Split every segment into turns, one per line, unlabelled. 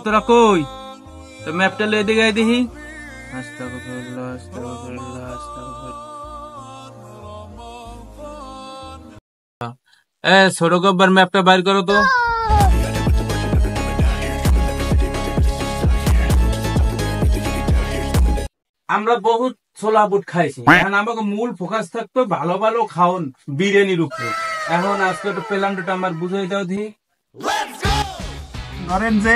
তোরা কই তো ম্যাপটা লয়ে দিকে দেখি। আস্তাগফিরুল্লাহ আস্তাগফিরুল্লাহ আস্তাগফিরুল্লাহ। ছোট গব্বর ম্যাপটা বাইর করো তো। আমরা বহুত ছোলা বুট খাইছি, এখন আমাকে মূল ফোকাস থাকতো ভালো ভালো খাওন বিরিয়ানির উপরে। এখন আজকে একটু প্ল্যানটা আমার বুঝাই দাও দি।
ধরেন যে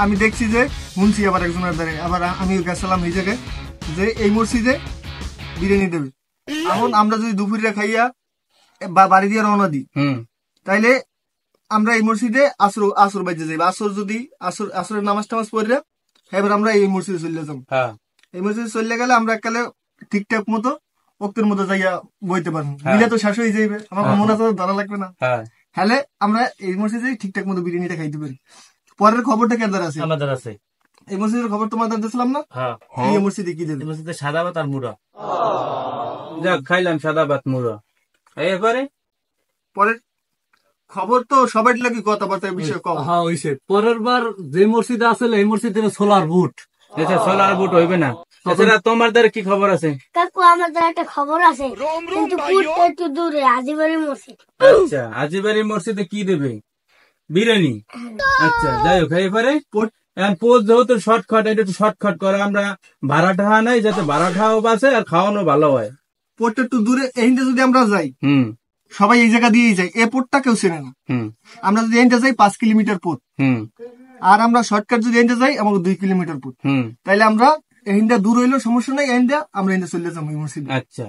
আমি দেখছি যে শুনছি আবার একজনের দ্বারা, আবার আমি গেছিলাম এই জায়গায় যে এই মসজিদে বিরিয়ানি দেবে। এখন আমরা যদি দুপুরে খাইয়া বা বাড়ি দিয়ে রওনা দিই, তাইলে আমরা এই মসজিদে আসর বাজে যাই। আসর যদি আসরের নামাজ টামাজ পড়লে এবার আমরা এই মসজিদে চলে যাবো। এই মসজিদে চলে গেলে আমরা একালে ঠিকঠাক মতো ওক্তের মতো যাইয়া বইতে পারবো। বিলে তো শেষ হয়ে যাইবে, আমার মনে তো ধরা লাগবে না। হ্যালে আমরা এই মসজিদে ঠিকঠাক মতো বিরিয়ানিটা খাইতে পারি। পরের খবরটা কেদার আছে? আমাদের আছে। এই মসজিদের খবর তোমাদের দিয়েছিলাম না? এই মসজিদে কি দেবে?
মসজিদে সাদা ভাত আর মুড়া। যাক খাইলাম সাদা ভাত মুড়া। এরপরে
পরের খবর তো সবাই লাগি কথাবার্তা বিষয় কম।
হ্যাঁ হইছে। পরের বার যে মসজিদে আসলে এই মসজিদে সোলার বুট।
আচ্ছা সোলার বুট হইবে না। এছাড়া তোমার দ্বারা কি খবর আছে?
কাকু আমাদের একটা খবর আছে, কিন্তু একটু দূরে আজিবাড়ি মসজিদ।
আচ্ছা আজিবাড়ি মসজিদে কি দেবে? বিরিয়ানি। আচ্ছা যাই হোক, এবারে পোস্ট যেহেতু শর্টকাট, এটা একটু শর্টকাট করে আমরা ভাড়া ঠাহা নাই, যাতে ভাড়া ঠাও বাঁচে আর খাওয়ানো ভালো হয়।
পোর্টটা একটু দূরে, এইটা যদি আমরা যাই সবাই এই জায়গা দিয়েই যায়, এই পোর্টটা কেউ চেনে না। আমরা যদি এইটা যাই 5 কিলোমিটার পথ, আর আমরা শর্টকাট যদি এইটা যাই আমাকে 2 কিলোমিটার পথ, তাইলে আমরা এইটা দূর হইলেও সমস্যা নাই, এইটা আমরা এইটা চলে যাবো এই মসজিদে।
আচ্ছা